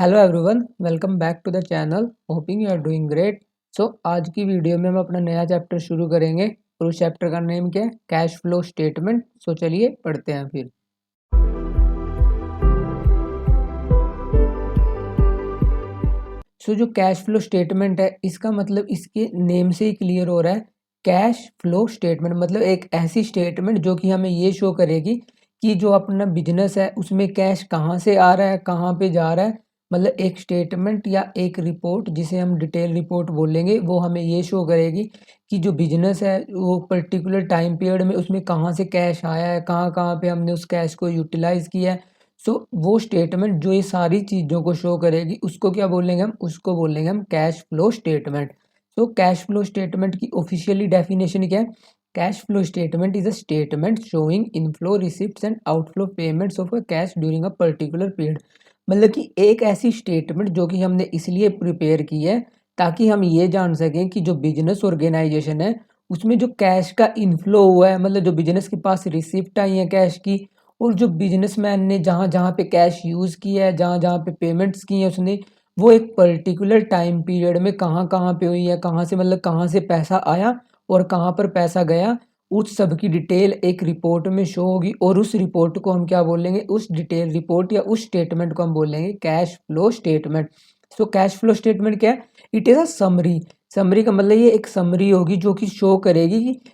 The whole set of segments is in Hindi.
Hello everyone, welcome back to the channel. Hoping you are doing great. So आज की वीडियो में हम अपना नया चैप्टर शुरू करेंगे और उस चैप्टर का नेम क्या है? Cash flow statement. सो चलिए पढ़ते हैं फिर। जो कैश फ्लो स्टेटमेंट है, इसका मतलब इसके नेम से ही क्लियर हो रहा है। कैश फ्लो स्टेटमेंट मतलब एक ऐसी स्टेटमेंट जो कि हमें ये शो करेगी कि जो अपना बिजनेस है उसमें कैश कहाँ से आ रहा है, कहाँ पे जा रहा है। मतलब एक स्टेटमेंट या एक रिपोर्ट जिसे हम डिटेल रिपोर्ट बोलेंगे, वो हमें ये शो करेगी कि जो बिजनेस है वो पर्टिकुलर टाइम पीरियड में उसमें कहाँ से कैश आया है, कहाँ कहाँ पे हमने उस कैश को यूटिलाइज किया है। वो स्टेटमेंट जो ये सारी चीज़ों को शो करेगी उसको क्या बोलेंगे हम? उसको बोलेंगे हम cash flow statement. Cash flow statement की ऑफिशियली डेफिनेशन क्या है? Cash flow statement is a statement showing inflow receipts and outflow payments of a cash during a particular period. मतलब कि एक ऐसी स्टेटमेंट जो कि हमने इसलिए प्रिपेयर की है ताकि हम ये जान सकें कि जो बिजनेस ऑर्गेनाइजेशन है उसमें जो कैश का इनफ्लो हुआ है, मतलब जो बिजनेस के पास रिसिप्ट आई है कैश की, और जो बिजनेसमैन ने जहाँ जहाँ पे कैश यूज़ किया है, जहाँ जहाँ पे पेमेंट्स की हैं उसने, वो एक पर्टिकुलर टाइम पीरियड में कहाँ कहाँ पे हुई है, कहाँ से मतलब कहाँ से पैसा आया और कहाँ पर पैसा गया, उस सब की डिटेल एक रिपोर्ट में शो होगी। और उस रिपोर्ट को हम क्या बोलेंगे? उस डिटेल रिपोर्ट या उस स्टेटमेंट को हम बोलेंगे cash flow statement. Cash flow statement क्या है? It is a summary. Summary का मतलब ये एक समरी होगी जो कि शो करेगी कि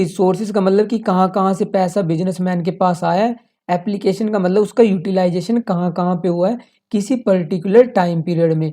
सोर्सेज का मतलब कि कहाँ कहाँ से पैसा बिजनेसमैन के पास आया है। एप्लीकेशन का मतलब उसका यूटिलाइजेशन कहाँ कहाँ पे हुआ है किसी पर्टिकुलर टाइम पीरियड में।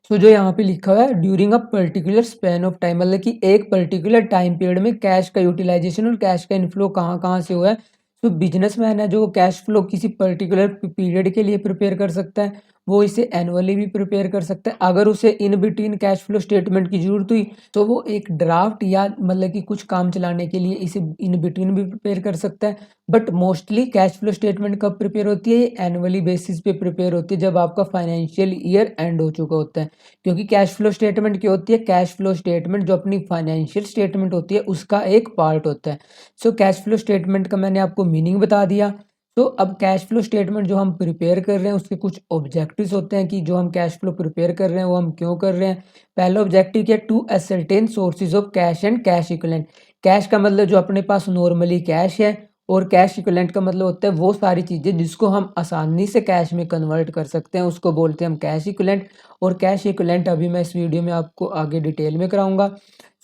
जो यहाँ पे लिखा हुआ है during a particular span of time, मतलब कि एक पर्टिकुलर टाइम पीरियड में कैश का यूटिलाइजेशन और कैश का इनफ्लो कहाँ कहाँ से हुआ है। बिजनेसमैन है जो कैश फ्लो किसी पर्टिकुलर पीरियड के लिए प्रिपेयर कर सकता है, वो इसे एनुअली भी प्रिपेयर कर सकता है। अगर उसे in between cash flow statement की जरूरत हुई तो वो एक ड्राफ्ट या मतलब कि कुछ काम चलाने के लिए इसे इन बिटवीन भी प्रिपेयर कर सकता है। But mostly cash flow statement कब प्रिपेयर होती है? ये एनुअली बेसिस पे प्रिपेयर होती है जब आपका फाइनेंशियल ईयर एंड हो चुका होता है। क्योंकि कैश फ्लो स्टेटमेंट क्या होती है? कैश फ्लो स्टेटमेंट जो अपनी फाइनेंशियल स्टेटमेंट होती है उसका एक पार्ट होता है। कैश फ्लो स्टेटमेंट का मैंने आपको मीनिंग बता दिया। अब कैश फ्लो स्टेटमेंट जो हम प्रिपेयर कर रहे हैं उसके कुछ ऑब्जेक्टिव्स होते हैं कि जो हम कैश फ्लो प्रिपेयर कर रहे हैं वो हम क्यों कर रहे हैं। पहला ऑब्जेक्टिव क्या? To ascertain sources of cash and cash equivalent. Cash का मतलब जो अपने पास नॉर्मली कैश है, और कैश इक्विवेलेंट का मतलब होता है वो सारी चीज़ें जिसको हम आसानी से कैश में कन्वर्ट कर सकते हैं, उसको बोलते हैं हम कैश इक्विवेलेंट। और कैश इक्विवेलेंट अभी मैं इस वीडियो में आपको आगे डिटेल में कराऊंगा।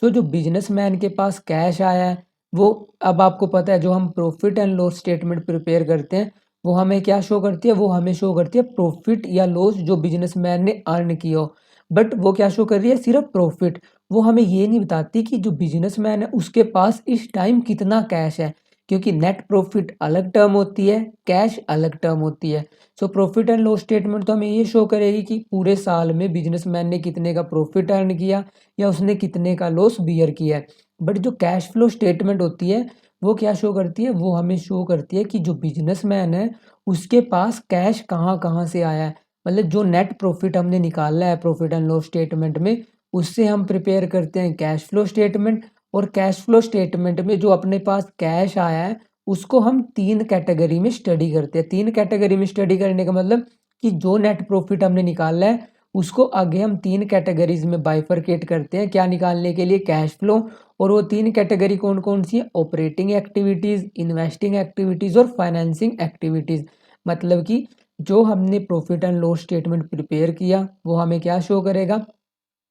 जो बिजनेसमैन के पास कैश आया है वो, अब आपको पता है जो हम profit and loss statement prepare करते हैं वो हमें क्या शो करती है? वो हमें शो करती है प्रॉफिट या लॉस जो बिजनेसमैन ने अर्न किया हो। बट वो क्या शो कर रही है? सिर्फ प्रॉफिट। वो हमें ये नहीं बताती कि जो बिजनेसमैन है उसके पास इस टाइम कितना कैश है, क्योंकि नेट प्रॉफिट अलग टर्म होती है, कैश अलग टर्म होती है। प्रॉफिट एंड लॉस स्टेटमेंट तो हमें ये शो करेगी कि पूरे साल में बिजनेसमैन ने कितने का प्रॉफिट अर्न किया या उसने कितने का लॉस बियर किया है। बट जो कैश फ्लो स्टेटमेंट होती है वो क्या शो करती है? वो हमें शो करती है कि जो बिजनेसमैन है उसके पास कैश कहाँ कहाँ से आया है। मतलब जो नेट प्रॉफिट हमने निकाला है प्रॉफिट एंड लॉस स्टेटमेंट में, उससे हम प्रिपेयर करते हैं कैश फ्लो स्टेटमेंट। और कैश फ्लो स्टेटमेंट में जो अपने पास कैश आया है उसको हम तीन कैटेगरी में स्टडी करते हैं। तीन कैटेगरी में स्टडी करने का मतलब कि जो नेट प्रॉफिट हमने निकाला है उसको आगे हम तीन कैटेगरीज में बाइफरकेट करते हैं। क्या निकालने के लिए? Cash flow. और वो तीन कैटेगरी कौन कौन सी है? ऑपरेटिंग एक्टिविटीज, इन्वेस्टिंग एक्टिविटीज और फाइनेंसिंग एक्टिविटीज। मतलब कि जो हमने profit and loss statement prepare किया वो हमें क्या शो करेगा?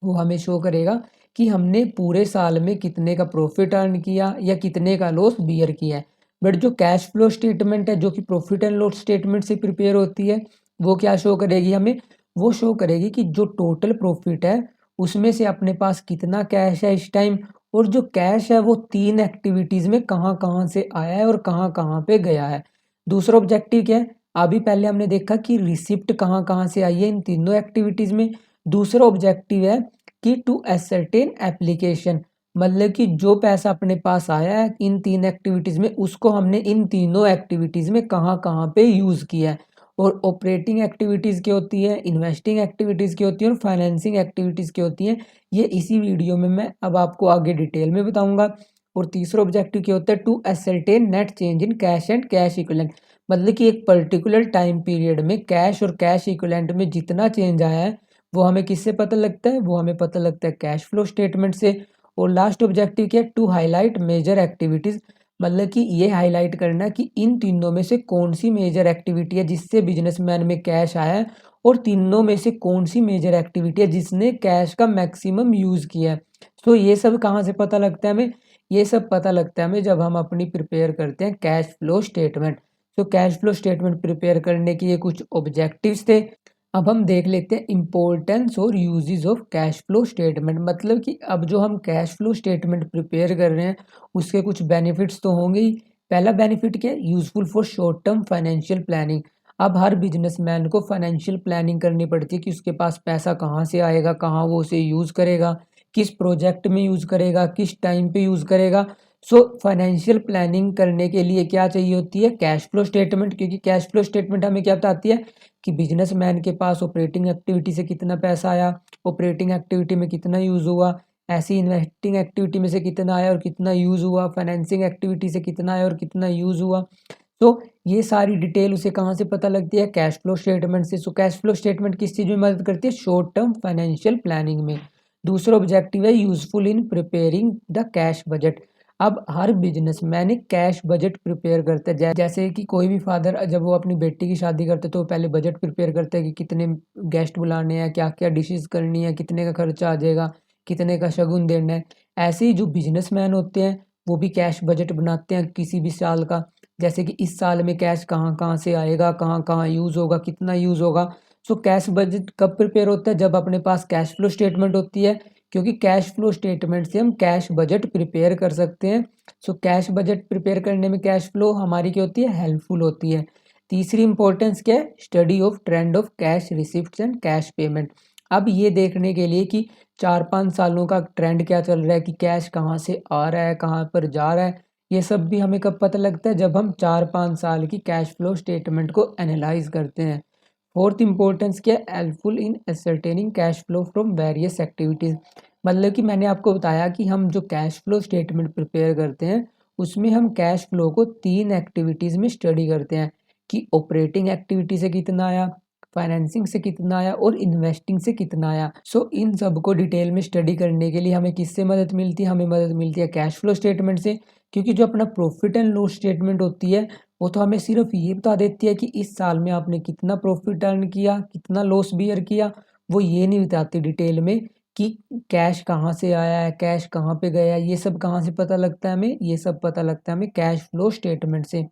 वो हमें शो करेगा कि हमने पूरे साल में कितने का प्रॉफिट अर्न किया या कितने का लॉस बियर किया है। बट जो कैश फ्लो स्टेटमेंट है जो कि प्रॉफिट एंड लॉस स्टेटमेंट से प्रिपेयर होती है, वो क्या शो करेगी हमें? वो शो करेगी कि जो टोटल प्रॉफिट है उसमें से अपने पास कितना कैश है इस टाइम, और जो कैश है वो तीन एक्टिविटीज में कहाँ कहाँ से आया है और कहाँ कहाँ पे गया है। दूसरा ऑब्जेक्टिव क्या है? अभी पहले हमने देखा कि रिसिप्ट कहाँ कहाँ से आई है इन तीनों एक्टिविटीज में। दूसरा ऑब्जेक्टिव है कि टू असरटेन एप्लीकेशन, मतलब कि जो पैसा अपने पास आया है इन तीन एक्टिविटीज में उसको हमने इन तीनों एक्टिविटीज में कहाँ कहाँ पे यूज किया है। और ऑपरेटिंग एक्टिविटीज क्या होती है, इन्वेस्टिंग एक्टिविटीज क्या होती है और फाइनेंसिंग एक्टिविटीज क्या होती है, ये इसी वीडियो में मैं अब आपको आगे डिटेल में बताऊंगा। और तीसरा ऑब्जेक्टिव क्या होता है? To ascertain net change in cash and cash equivalent, मतलब कि एक पर्टिकुलर टाइम पीरियड में कैश और कैश इक्विवेलेंट में जितना चेंज आया है वो हमें किससे पता लगता है, वो हमें पता लगता है कैश फ्लो स्टेटमेंट से। और लास्ट ऑब्जेक्टिव क्या है, टू हाईलाइट मेजर एक्टिविटीज, मतलब कि ये हाईलाइट करना कि इन तीनों में से कौन सी मेजर एक्टिविटी है जिससे बिजनेसमैन में कैश आया है, और तीनों में से कौन सी मेजर एक्टिविटी है जिसने कैश का मैक्सिमम यूज किया है। तो ये सब कहाँ से पता लगता है हमें, ये सब पता लगता है हमें जब हम अपनी प्रिपेयर करते हैं कैश फ्लो स्टेटमेंट। तो कैश फ्लो स्टेटमेंट प्रिपेयर करने के ये कुछ ऑब्जेक्टिव्स थे। अब हम देख लेते हैं इम्पोर्टेंस और uses of cash flow statement, मतलब कि अब जो हम कैश फ्लो स्टेटमेंट प्रिपेयर कर रहे हैं उसके कुछ बेनिफिट्स तो होंगे ही। पहला बेनिफिट क्या है, useful for short term financial planning. अब हर बिजनेसमैन को फाइनेंशियल प्लानिंग करनी पड़ती है कि उसके पास पैसा कहाँ से आएगा, कहाँ वो उसे यूज़ करेगा, किस प्रोजेक्ट में यूज़ करेगा, किस टाइम पे यूज़ करेगा। सो फाइनेंशियल प्लानिंग करने के लिए क्या चाहिए होती है, कैश फ्लो स्टेटमेंट, क्योंकि कैश फ्लो स्टेटमेंट हमें क्या बताती है कि बिजनेसमैन के पास ऑपरेटिंग एक्टिविटी से कितना पैसा आया, ऑपरेटिंग एक्टिविटी में कितना यूज़ हुआ, ऐसी इन्वेस्टिंग एक्टिविटी में से कितना आया और कितना यूज़ हुआ, फाइनेंसिंग एक्टिविटी से कितना आया और कितना यूज़ हुआ। तो ये सारी डिटेल उसे कहाँ से पता लगती है, कैश फ्लो स्टेटमेंट से। सो कैश फ्लो स्टेटमेंट किस चीज़ में मदद करती है, शॉर्ट टर्म फाइनेंशियल प्लानिंग में। दूसरा ऑब्जेक्टिव है useful in preparing the cash budget. अब हर बिजनेसमैन एक कैश बजट प्रिपेयर करता है, जैसे कि कोई भी फादर जब वो अपनी बेटी की शादी करते हैं तो वो पहले बजट प्रिपेयर करते हैं कि कितने गेस्ट बुलाने हैं, क्या क्या डिशेस करनी है, कितने का खर्चा आ जाएगा, कितने का शगुन देना है। ऐसे ही जो बिजनेसमैन होते हैं वो भी कैश बजट बनाते हैं किसी भी साल का, जैसे कि इस साल में कैश कहाँ कहाँ से आएगा, कहाँ कहाँ यूज़ होगा, कितना यूज़ होगा। सो कैश बजट कब प्रिपेयर होता है, जब अपने पास कैश फ्लो स्टेटमेंट होती है, क्योंकि कैश फ्लो स्टेटमेंट से हम कैश बजट प्रिपेयर कर सकते हैं। सो कैश बजट प्रिपेयर करने में कैश फ्लो हमारी क्या होती है, हेल्पफुल होती है। तीसरी इंपॉर्टेंस क्या है, study of trend of cash receipts and cash payment. अब ये देखने के लिए कि 4-5 सालों का ट्रेंड क्या चल रहा है, कि कैश कहाँ से आ रहा है, कहाँ पर जा रहा है, ये सब भी हमें कब पता लगता है, जब हम 4-5 साल की कैश फ्लो स्टेटमेंट को एनालाइज करते हैं। फोर्थ इंपॉर्टेंस क्या है, helpful in ascertaining cash flow from various activities. मतलब कि मैंने आपको बताया कि हम जो कैश फ्लो स्टेटमेंट प्रिपेयर करते हैं उसमें हम कैश फ्लो को 3 एक्टिविटीज़ में स्टडी करते हैं, कि ऑपरेटिंग एक्टिविटी से कितना आया, फाइनेंसिंग से कितना आया और इन्वेस्टिंग से कितना आया। सो इन सब को डिटेल में स्टडी करने के लिए हमें किससे मदद मिलती है, हमें मदद मिलती है कैश फ्लो स्टेटमेंट से। क्योंकि जो अपना प्रॉफिट एंड लॉस स्टेटमेंट होती है वो तो हमें सिर्फ ये बता देती है कि इस साल में आपने कितना प्रॉफिट अर्न किया, कितना लॉस बियर किया। वो ये नहीं बताती डिटेल में कि कैश कहाँ से आया है, कैश कहाँ पे गया है, ये सब कहाँ से पता लगता है हमें, ये सब पता लगता है हमें कैश फ्लो स्टेटमेंट से।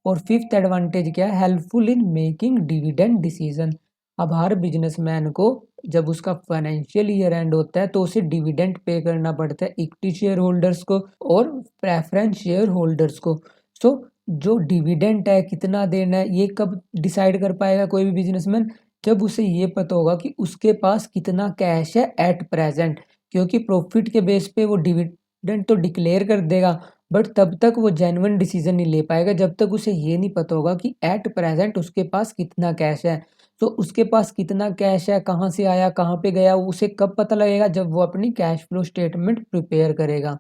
और फिफ्थ एडवांटेज क्या है, helpful in making dividend decision. अब हर बिजनेसमैन को जब उसका फाइनेंशियल ईयर एंड होता है तो उसे डिविडेंड पे करना पड़ता है, इक्विटी शेयर होल्डर्स को और प्रेफरेंस शेयर होल्डर्स को। सो जो डिविडेंड है कितना देना है ये कब डिसाइड कर पाएगा कोई भी बिजनेसमैन, जब उसे ये पता होगा कि उसके पास कितना कैश है एट प्रेजेंट। क्योंकि प्रॉफिट के बेस पे वो डिविडेंड तो डिक्लेयर कर देगा, बट तब तक वो जेन्युइन डिसीजन नहीं ले पाएगा जब तक उसे ये नहीं पता होगा कि एट प्रेजेंट उसके पास कितना कैश है। तो उसके पास कितना कैश है, कहाँ से आया, कहाँ पे गया, उसे कब पता लगेगा, जब वो अपनी कैश फ्लो स्टेटमेंट प्रिपेयर करेगा।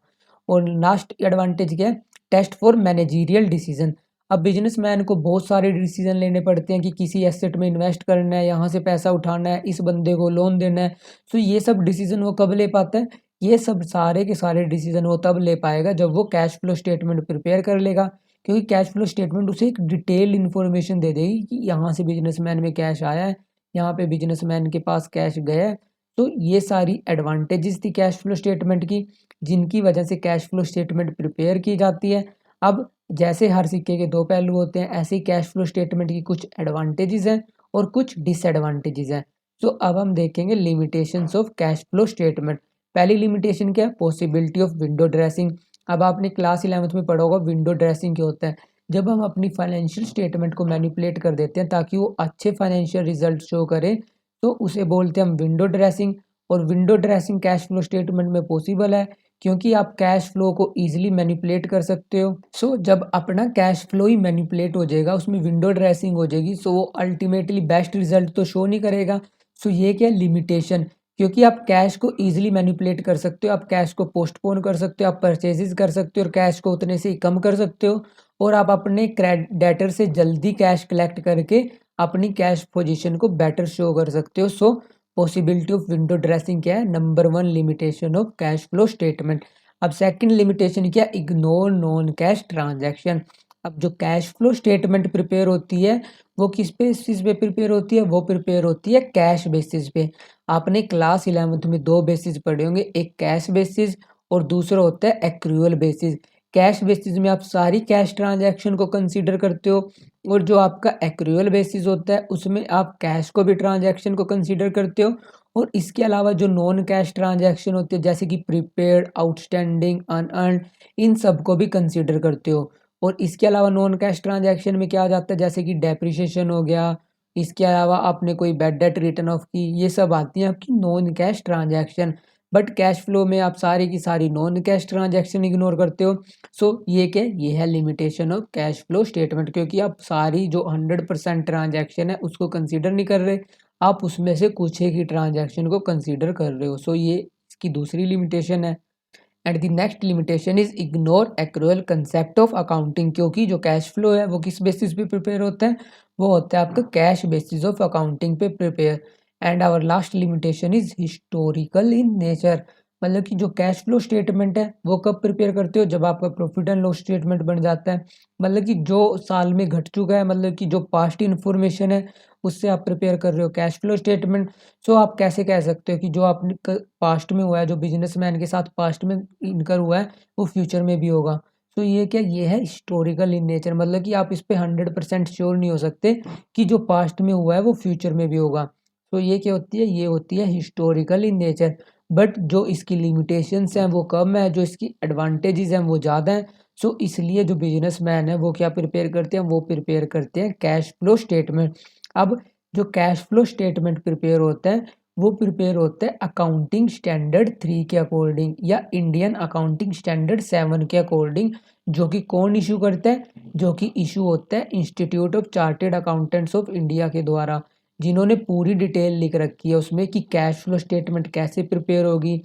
और लास्ट एडवांटेज क्या है, टेस्ट फॉर मैनेजीरियल डिसीजन। अब बिजनेसमैन को बहुत सारे डिसीजन लेने पड़ते हैं कि किसी एसेट में इन्वेस्ट करना है, यहाँ से पैसा उठाना है, इस बंदे को लोन देना है। तो ये सब डिसीजन वो कब ले पाता है, ये सब सारे के सारे डिसीजन वो तब ले पाएगा जब वो कैश फ्लो स्टेटमेंट प्रिपेयर कर लेगा। क्योंकि कैश फ्लो स्टेटमेंट उसे एक डिटेल इन्फॉर्मेशन दे देगी कि यहाँ से बिजनेसमैन में कैश आया है, यहाँ पे बिजनेसमैन के पास कैश गया है। तो ये सारी एडवांटेजेस थी कैश फ्लो स्टेटमेंट की, जिनकी वजह से कैश फ्लो स्टेटमेंट प्रिपेयर की जाती है। अब जैसे हर सिक्के के दो पहलू होते हैं, ऐसे ही कैश फ्लो स्टेटमेंट की कुछ एडवांटेजेस हैं और कुछ डिसएडवांटेजेस हैं। तो अब हम देखेंगे limitations of cash flow statement. पहली लिमिटेशन क्या है, पॉसिबिलिटी ऑफ विंडो ड्रेसिंग। अब आपने क्लास 11th में पढ़ा होगा विंडो ड्रेसिंग क्या होता है। जब हम अपनी फाइनेंशियल स्टेटमेंट को मैनिपुलेट कर देते हैं ताकि वो अच्छे फाइनेंशियल रिजल्ट शो करे, तो उसे बोलते हैं हम विंडो ड्रेसिंग। और window dressing cash flow statement में पॉसिबल है क्योंकि आप कैश फ्लो को ईजिली मैनिपुलेट कर सकते हो। सो जब अपना कैश फ्लो ही मैनिपुलेट हो जाएगा, उसमें विंडो ड्रेसिंग हो जाएगी, सो वो अल्टीमेटली बेस्ट रिजल्ट तो शो नहीं करेगा। सो ये क्या लिमिटेशन, क्योंकि आप कैश को ईजिली मैनिपुलेट कर सकते हो, आप कैश को पोस्टपोन कर सकते हो, आप परचेजेस कर सकते हो और कैश को उतने से ही कम कर सकते हो, और आप अपने डेटर से जल्दी कैश कलेक्ट करके अपनी कैश पोजीशन को बेटर शो कर सकते हो। सो पॉसिबिलिटी ऑफ विंडो ड्रेसिंग क्या है, number 1 limitation of cash flow statement. अब सेकंड लिमिटेशन क्या, इग्नोर नॉन कैश ट्रांजैक्शन। अब जो कैश फ्लो स्टेटमेंट प्रिपेयर होती है वो किस बेसिस पे प्रिपेयर होती है, वो प्रिपेयर होती है कैश बेसिस पे। आपने क्लास 11th में दो बेसिस पढ़े होंगे, एक कैश बेसिस और दूसरा होता है एक्रूअल बेसिस। कैश बेसिस में आप सारी कैश ट्रांजैक्शन को कंसीडर करते हो, और जो आपका एक्रूअल बेसिस होता है उसमें आप कैश को भी ट्रांजैक्शन को कंसीडर करते हो, और इसके अलावा जो नॉन कैश ट्रांजैक्शन होती है जैसे कि प्रीपेड, आउटस्टैंडिंग, अनअर्न्ड, इन सब को भी कंसीडर करते हो। और इसके अलावा नॉन कैश ट्रांजैक्शन में क्या आ जाता है, जैसे कि डेप्रिसिएशन हो गया, इसके अलावा आपने कोई बैड डेट रिटर्न ऑफ की, ये सब आती हैं आपकी non cash transaction. But cash flow में आप सारी की सारी नॉन कैश ट्रांजैक्शन इग्नोर करते हो। सो ये क्या, ये है limitation of cash flow statement, क्योंकि आप सारी जो 100% ट्रांजैक्शन है उसको कंसीडर नहीं कर रहे, आप उसमें से कुछ एक ही ट्रांजैक्शन को कंसीडर कर रहे हो। सो ये इसकी दूसरी लिमिटेशन है। And the next limitation is ignore accrual concept of accounting, क्योंकि जो कैश फ्लो है वो किस बेसिस पे प्रिपेयर होता है, वो होता है आपका कैश बेसिस ऑफ अकाउंटिंग पे prepare. And our last limitation is historical in nature, मतलब कि जो कैश फ्लो स्टेटमेंट है वो कब प्रिपेयर करते हो, जब आपका प्रॉफिट एंड लॉस स्टेटमेंट बन जाता है, मतलब कि जो साल में घट चुका है, मतलब कि जो पास्ट इन्फॉर्मेशन है उससे आप प्रिपेयर कर रहे हो कैश फ्लो स्टेटमेंट। सो आप कैसे कह सकते हो कि जो आपने पास्ट में हुआ है, जो बिजनेसमैन के साथ पास्ट में इनकर हुआ है वो फ्यूचर में भी होगा। तो ये क्या, ये है हिस्टोरिकल इन नेचर, मतलब कि आप इस पे 100% श्योर नहीं हो सकते कि जो पास्ट में हुआ है वो फ्यूचर में भी होगा। तो ये क्या होती है, ये होती है हिस्टोरिकल इन नेचर। बट जो इसकी लिमिटेशंस हैं वो कम है, जो इसकी एडवांटेजेस हैं वो ज़्यादा हैं। सो इसलिए जो बिजनेसमैन है वो क्या प्रिपेयर करते हैं, वो प्रिपेयर करते हैं कैश फ्लो स्टेटमेंट। अब जो कैश फ्लो स्टेटमेंट प्रिपेयर होता है वो प्रिपेयर होता है अकाउंटिंग स्टैंडर्ड 3 के अकॉर्डिंग या इंडियन अकाउंटिंग स्टैंडर्ड 7 के अकॉर्डिंग, जो कि कौन इशू करता है, जो कि इशू होता है institute of chartered accountants of India के द्वारा, जिन्होंने पूरी डिटेल लिख रखी है उसमें कि कैश फ्लो स्टेटमेंट कैसे प्रिपेयर होगी,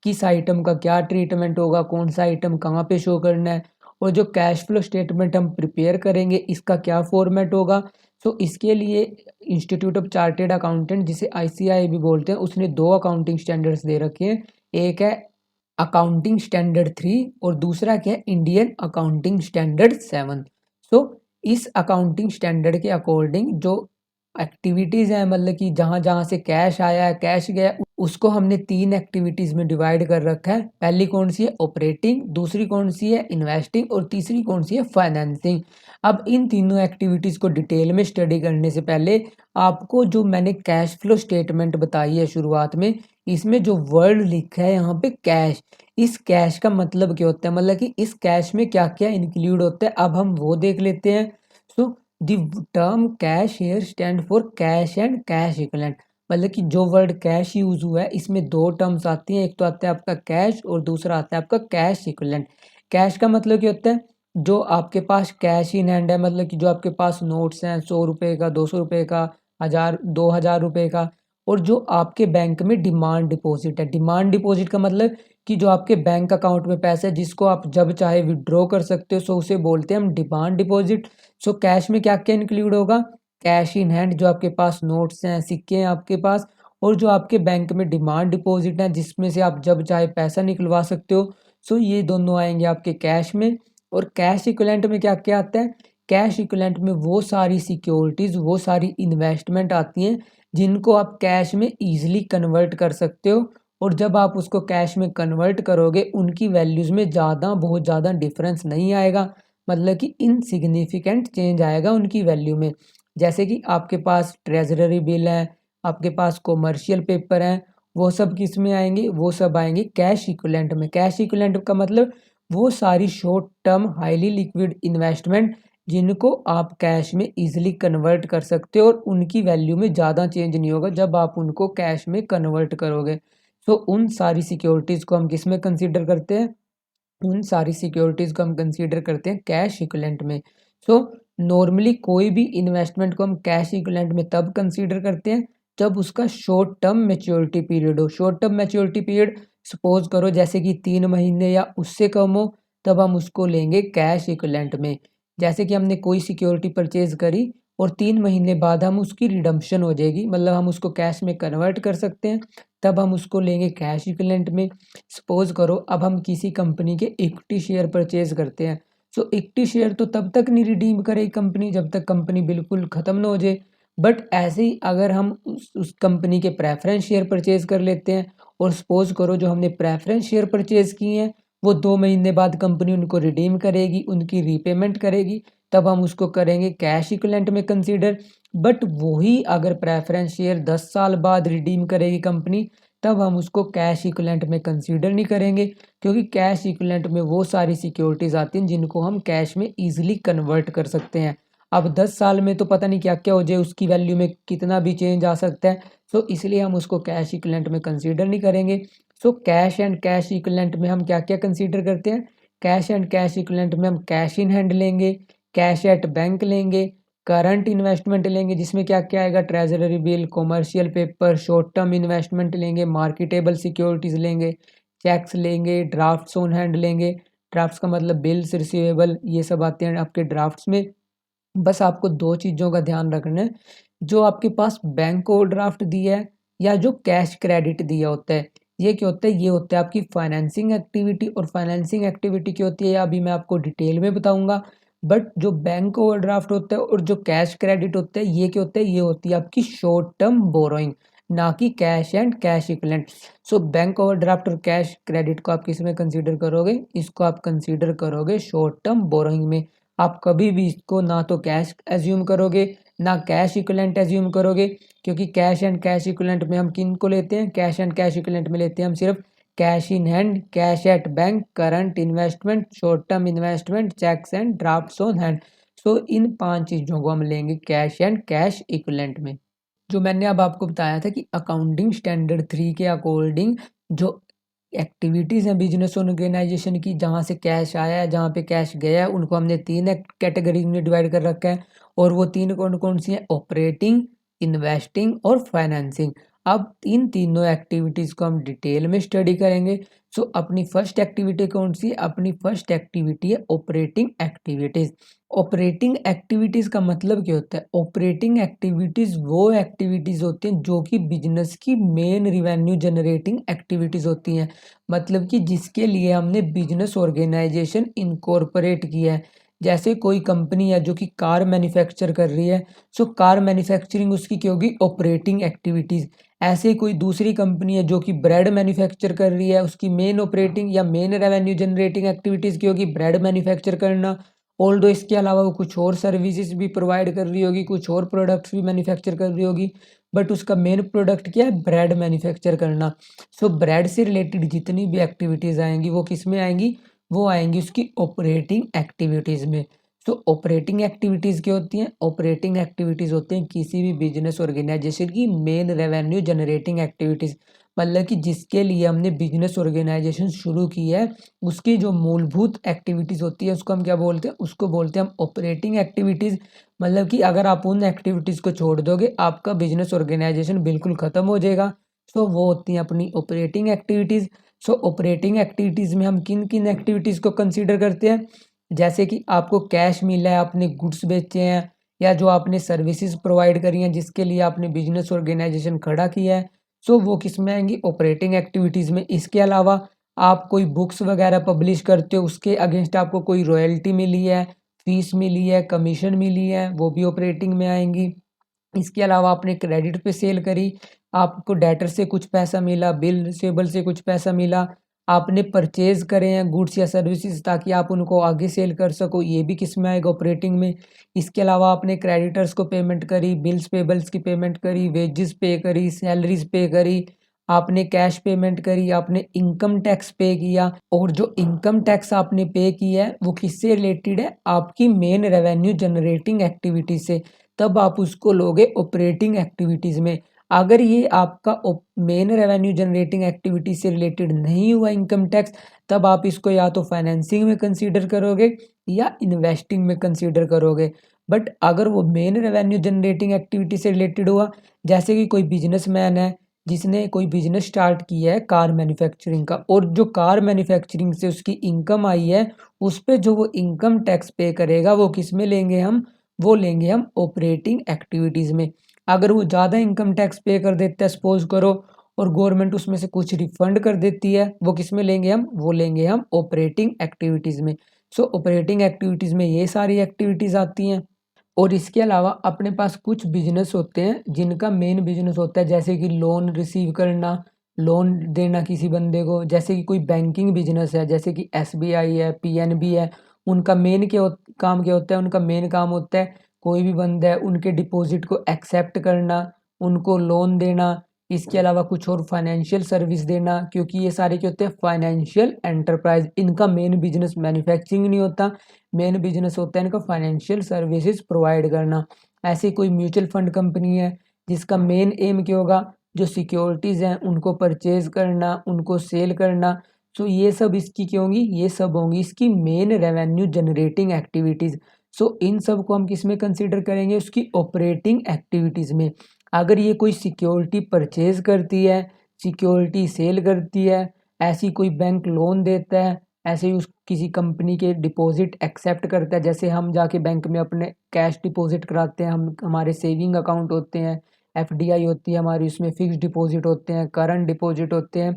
किस आइटम का क्या ट्रीटमेंट होगा, कौन सा आइटम कहाँ पे शो करना है, और जो कैश फ्लो स्टेटमेंट हम प्रिपेयर करेंगे इसका क्या फॉर्मेट होगा। सो इसके लिए इंस्टीट्यूट ऑफ चार्टेड अकाउंटेंट, जिसे आईसीआई भी बोलते हैं, उसने दो अकाउंटिंग स्टैंडर्ड्स दे रखे हैं, एक है अकाउंटिंग स्टैंडर्ड 3 और दूसरा क्या है, इंडियन अकाउंटिंग स्टैंडर्ड 7। सो इस अकाउंटिंग स्टैंडर्ड के अकॉर्डिंग जो एक्टिविटीज़ हैं, मतलब कि जहाँ जहाँ से कैश आया है, कैश गया, उसको हमने 3 एक्टिविटीज़ में डिवाइड कर रखा है। पहली कौन सी है, ऑपरेटिंग, दूसरी कौन सी है, इन्वेस्टिंग, और तीसरी कौन सी है, फाइनेंसिंग। अब इन तीनों एक्टिविटीज़ को डिटेल में स्टडी करने से पहले आपको जो मैंने कैश फ्लो स्टेटमेंट बताई है शुरुआत में, इसमें जो वर्ड लिखा है यहाँ पे कैश, इस कैश का मतलब क्या होता है, मतलब कि इस कैश में क्या क्या इंक्लूड होता है, अब हम वो देख लेते हैं। So the term cash here stand for cash and cash equivalent, मतलब कि जो वर्ड कैश यूज हुआ है इसमें दो टर्म्स आती हैं, एक तो आता है आपका कैश और दूसरा आता है आपका कैश इक्विवेलेंट। कैश का मतलब क्या होता है, जो आपके पास कैश इन हैंड है, मतलब कि जो आपके पास नोट्स हैं 100 रुपये का, 200 रुपये का, 1000 2000 रुपये का, और जो आपके बैंक में डिमांड डिपॉजिट है। डिमांड डिपॉजिट का मतलब कि जो आपके बैंक अकाउंट में पैसा है जिसको आप जब चाहे विड्रॉ कर सकते हो, सो उसे बोलते हैं हम डिमांड डिपॉजिट। सो कैश में क्या क्या इंक्लूड होगा, कैश इन हैंड, जो आपके पास नोट्स हैं, सिक्के हैं आपके पास, और जो आपके बैंक में डिमांड डिपॉजिट है जिसमें से आप जब चाहे पैसा निकलवा सकते हो। सो ये दोनों आएंगे आपके कैश में। और कैश इक्विवेलेंट में क्या क्या आता है, कैश इक्विवेलेंट में वो सारी सिक्योरिटीज, वो सारी इन्वेस्टमेंट आती हैं जिनको आप कैश में ईजिली कन्वर्ट कर सकते हो, और जब आप उसको कैश में कन्वर्ट करोगे उनकी वैल्यूज़ में ज़्यादा, बहुत ज़्यादा डिफरेंस नहीं आएगा, मतलब कि इनसिग्निफिकेंट चेंज आएगा उनकी वैल्यू में। जैसे कि आपके पास ट्रेजररी बिल है, आपके पास कॉमर्शियल पेपर हैं, वो सब किस में आएंगे, वो सब आएंगे कैश इक्विवेलेंट में। कैश इक्विवेलेंट का मतलब वो सारी short term highly liquid investment जिनको आप कैश में इजीली कन्वर्ट कर सकते हो, और उनकी वैल्यू में ज़्यादा चेंज नहीं होगा जब आप उनको कैश में कन्वर्ट करोगे। सो उन सारी सिक्योरिटीज़ को हम किस में कंसीडर करते हैं, उन सारी सिक्योरिटीज़ को हम कंसीडर करते हैं कैश इक्विवेलेंट में। सो नॉर्मली कोई भी इन्वेस्टमेंट को हम कैश इक्विवेलेंट में तब कंसीडर करते हैं जब उसका शॉर्ट टर्म मैच्योरिटी पीरियड हो। Short term maturity period suppose करो जैसे कि 3 महीने या उससे कम हो, तब हम उसको लेंगे कैश इक्विवेलेंट में। जैसे कि हमने कोई सिक्योरिटी परचेज करी और 3 महीने बाद हम उसकी रिडम्पशन हो जाएगी, मतलब हम उसको कैश में कन्वर्ट कर सकते हैं, तब हम उसको लेंगे कैश इक्विवेलेंट में। सपोज करो अब हम किसी कंपनी के इक्विटी शेयर परचेज करते हैं, सो इक्विटी शेयर तो तब तक नहीं रिडीम करेगी कंपनी जब तक कंपनी बिल्कुल ख़त्म ना हो जाए। बट ऐसे ही अगर हम उस कंपनी के प्रेफरेंस शेयर परचेज कर लेते हैं और सपोज करो जो हमने प्रेफरेंस शेयर परचेज किए हैं वो 2 महीने बाद कंपनी उनको रिडीम करेगी, उनकी रीपेमेंट करेगी, तब हम उसको करेंगे कैश इक्विवेलेंट में कंसीडर। बट वही अगर प्रेफरेंस शेयर 10 साल बाद रिडीम करेगी कंपनी, तब हम उसको कैश इक्विवेलेंट में कंसीडर नहीं करेंगे, क्योंकि कैश इक्विवेलेंट में वो सारी सिक्योरिटीज़ आती हैं जिनको हम कैश में ईजिली कन्वर्ट कर सकते हैं। अब 10 साल में तो पता नहीं क्या क्या हो जाए, उसकी वैल्यू में कितना भी चेंज आ सकता है, सो इसलिए हम उसको कैश इक्विवेलेंट में कंसीडर नहीं करेंगे। So cash and cash equivalent में हम क्या क्या कंसीडर करते हैं? कैश एंड कैश इक्विवेलेंट में हम कैश इन हैंड लेंगे, कैश एट बैंक लेंगे, करंट इन्वेस्टमेंट लेंगे जिसमें क्या क्या आएगा, treasury bill, commercial paper, short term investment लेंगे, मार्केटेबल सिक्योरिटीज़ लेंगे, चेक्स लेंगे, ड्राफ्ट्स ऑन हैंड लेंगे। ड्राफ्ट्स का मतलब बिल्स रिसीवेबल, ये सब आते हैं आपके ड्राफ्ट्स में। बस आपको 2 चीज़ों का ध्यान रखना है, जो आपके पास बैंक ओवरड्राफ्ट दिया है या जो कैश क्रेडिट दिया होता है, ये क्या होता है? ये होता है आपकी फाइनेंसिंग एक्टिविटी, और फाइनेंसिंग एक्टिविटी क्या होती है अभी मैं आपको डिटेल में बताऊंगा। बट जो बैंक ओवरड्राफ्ट होता है और जो कैश क्रेडिट होता है, ये क्या होता है? ये होती है आपकी शॉर्ट टर्म बोरोइंग, ना कि cash and cash equivalent. So bank overdraft और कैश क्रेडिट को आप किस में कंसीडर करोगे? इसको आप कंसीडर करोगे शॉर्ट टर्म बोरोइंग में। आप कभी भी इसको ना तो कैश एज्यूम करोगे ना कैश इक्विवेलेंट एज्यूम करोगे, क्योंकि कैश एंड कैश इक्विवेलेंट में हम किन को लेते हैं? कैश एंड कैश इक्विवेलेंट में लेते हैं हम सिर्फ cash in hand, cash at bank, current investment, short term investment, cheques and drafts on hand. So इन 5 चीज़ों को हम लेंगे कैश एंड कैश इक्विवेलेंट में। जो मैंने अब आपको बताया था कि अकाउंटिंग स्टैंडर्ड 3 के अकॉर्डिंग जो एक्टिविटीज़ हैं बिजनेस ऑर्गेनाइजेशन की, जहाँ से कैश आया है, जहाँ पे कैश गया है, उनको हमने 3 कैटेगरीज में डिवाइड कर रखा है। और वो 3 कौन कौन सी हैं? ऑपरेटिंग, इन्वेस्टिंग और फाइनेंसिंग। अब इन तीनों एक्टिविटीज़ को हम डिटेल में स्टडी करेंगे। सो अपनी फर्स्ट एक्टिविटी कौन सी है? अपनी फर्स्ट एक्टिविटी है ऑपरेटिंग एक्टिविटीज़। ऑपरेटिंग एक्टिविटीज़ का मतलब क्या होता है? ऑपरेटिंग एक्टिविटीज़ वो एक्टिविटीज़ होती हैं जो कि बिजनेस की मेन रिवेन्यू जनरेटिंग एक्टिविटीज़ होती हैं, मतलब कि जिसके लिए हमने बिजनेस ऑर्गेनाइजेशन इनकॉर्पोरेट किया है। जैसे कोई कंपनी है जो कि कार मैन्युफैक्चर कर रही है, सो कार मैन्युफैक्चरिंग उसकी क्या होगी? Operating activities. ऐसे कोई दूसरी कंपनी है जो कि ब्रेड मैन्युफैक्चर कर रही है, उसकी मेन ऑपरेटिंग या मेन रेवेन्यू जनरेटिंग एक्टिविटीज़ की होगी ब्रेड मैन्युफैक्चर करना। ऑल्दो इसके अलावा वो कुछ और सर्विसेज भी प्रोवाइड कर रही होगी, कुछ और प्रोडक्ट्स भी मैन्युफैक्चर कर रही होगी, बट उसका मेन प्रोडक्ट क्या है? ब्रेड मैन्युफैक्चर करना। सो ब्रेड से रिलेटेड जितनी भी एक्टिविटीज़ आएंगी वो किस में आएंगी? वो आएंगी उसकी ऑपरेटिंग एक्टिविटीज़ में। सो ऑपरेटिंग एक्टिविटीज़ क्या होती हैं? ऑपरेटिंग एक्टिविटीज़ होते हैं किसी भी बिजनेस ऑर्गेनाइजेशन की मेन रेवेन्यू जनरेटिंग एक्टिविटीज़, मतलब कि जिसके लिए हमने बिजनेस ऑर्गेनाइजेशन शुरू की है, उसकी जो मूलभूत एक्टिविटीज़ होती है उसको हम क्या बोलते हैं? उसको बोलते हैं हम ऑपरेटिंग एक्टिविटीज़। मतलब कि अगर आप उन एक्टिविटीज़ को छोड़ दोगे, आपका बिजनेस ऑर्गेनाइजेशन बिल्कुल ख़त्म हो जाएगा। सो वो होती हैं अपनी ऑपरेटिंग एक्टिविटीज़। सो ऑपरेटिंग एक्टिविटीज़ में हम किन किन एक्टिविटीज़ को कंसीडर करते हैं? जैसे कि आपको कैश मिला है, आपने गुड्स बेचे हैं, या जो आपने सर्विसेज प्रोवाइड करी हैं जिसके लिए आपने बिजनेस ऑर्गेनाइजेशन खड़ा किया है, सो वो किस में आएंगी? ऑपरेटिंग एक्टिविटीज़ में। इसके अलावा आप कोई बुक्स वगैरह पब्लिश करते हो, उसके अगेंस्ट आपको कोई रॉयल्टी मिली है, फीस मिली है, कमीशन मिली है, वो भी ऑपरेटिंग में आएंगी। इसके अलावा आपने क्रेडिट पे सेल करी, आपको डेटर से कुछ पैसा मिला, बिल रिसीवेबल से कुछ पैसा मिला, आपने परचेज करे हैं गुड्स या सर्विसेज ताकि आप उनको आगे सेल कर सको, ये भी किस में आएगा? ऑपरेटिंग में। इसके अलावा आपने क्रेडिटर्स को पेमेंट करी, बिल्स पेबल्स की पेमेंट करी, वेजेस पे करी, सैलरीज पे करी, आपने कैश पेमेंट करी, आपने इनकम टैक्स पे किया, और जो इनकम टैक्स आपने पे किया है वो किससे रिलेटेड है? आपकी मेन रेवेन्यू जनरेटिंग एक्टिविटी से, तब आप उसको लोगे ऑपरेटिंग एक्टिविटीज़ में। अगर ये आपका मेन रेवेन्यू जनरेटिंग एक्टिविटी से रिलेटेड नहीं हुआ इनकम टैक्स, तब आप इसको या तो फाइनेंसिंग में कंसीडर करोगे या इन्वेस्टिंग में कंसीडर करोगे। बट अगर वो मेन रेवेन्यू जनरेटिंग एक्टिविटी से रिलेटेड हुआ, जैसे कि कोई बिजनेसमैन है जिसने कोई बिजनेस स्टार्ट किया है कार मैन्युफैक्चरिंग का, और जो कार मैन्युफैक्चरिंग से उसकी इनकम आई है, उस पे जो वो इनकम टैक्स पे करेगा वो किस में लेंगे हम, वो लेंगे हम ऑपरेटिंग एक्टिविटीज़ में। अगर वो ज़्यादा इनकम टैक्स पे कर देता है सपोज करो, और गवर्नमेंट उसमें से कुछ रिफंड कर देती है, वो किस में लेंगे हम, वो लेंगे हम ऑपरेटिंग एक्टिविटीज़ में। सो ऑपरेटिंग एक्टिविटीज़ में ये सारी एक्टिविटीज़ आती हैं। और इसके अलावा अपने पास कुछ बिजनेस होते हैं जिनका मेन बिजनेस होता है, जैसे कि लोन रिसीव करना, लोन देना किसी बंदे को, जैसे कि कोई बैंकिंग बिजनेस है जैसे कि एसबीआई है, पीएनबी है। उनका मेन काम क्या होता है, उनका मेन काम होता है कोई भी बंदा है उनके डिपॉजिट को एक्सेप्ट करना, उनको लोन देना, इसके अलावा कुछ और फाइनेंशियल सर्विस देना, क्योंकि ये सारे क्या होते हैं फाइनेंशियल एंटरप्राइज। इनका मेन बिजनेस मैन्युफैक्चरिंग नहीं होता, मेन बिजनेस होता है इनका फाइनेंशियल सर्विसेज प्रोवाइड करना। ऐसी कोई म्यूचुअल फंड कंपनी है जिसका मेन एम क्या होगा, जो सिक्योरिटीज़ हैं उनको परचेज करना, उनको सेल करना। सो ये सब इसकी क्या होंगी, ये सब होंगी इसकी मेन रेवेन्यू जनरेटिंग एक्टिविटीज़। सो इन सब को हम किस में कंसिडर करेंगे, उसकी ऑपरेटिंग एक्टिविटीज़ में। अगर ये कोई सिक्योरिटी परचेज करती है, सिक्योरिटी सेल करती है, ऐसी कोई बैंक लोन देता है, ऐसे ही उस किसी कंपनी के डिपॉजिट एक्सेप्ट करता है, जैसे हम जाके बैंक में अपने कैश डिपॉजिट कराते हैं, हम हमारे सेविंग अकाउंट होते हैं, एफडीआई होती है हमारी, उसमें फिक्स्ड डिपॉजिट होते हैं, करंट डिपॉजिट होते हैं।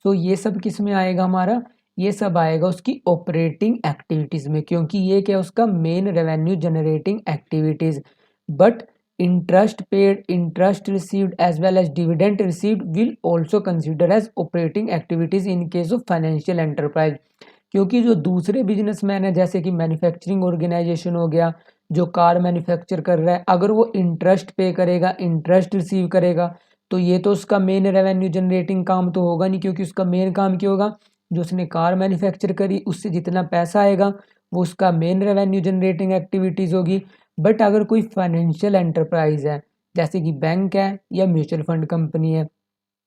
तो ये सब किस में आएगा हमारा, ये सब आएगा उसकी ऑपरेटिंग एक्टिविटीज़ में, क्योंकि ये क्या है उसका main revenue generating activities. But interest paid, interest received as well as dividend received will also consider as operating activities in case of financial enterprise। क्योंकि जो दूसरे बिजनेसमैन है जैसे कि मैन्युफैक्चरिंग ऑर्गेनाइजेशन हो गया, जो कार मैन्युफैक्चर कर रहा है, अगर वो इंटरेस्ट पे करेगा, इंटरेस्ट रिसीव करेगा, तो ये तो उसका मेन रेवेन्यू जनरेटिंग काम तो होगा नहीं, क्योंकि उसका मेन काम क्या होगा, जो उसने कार मैन्युफैक्चर करी उससे जितना पैसा आएगा वो उसका मेन रेवेन्यू जनरेटिंग एक्टिविटीज़ होगी। बट अगर कोई फाइनेंशियल एंटरप्राइज है जैसे कि बैंक है या म्यूचुअल फंड कंपनी है,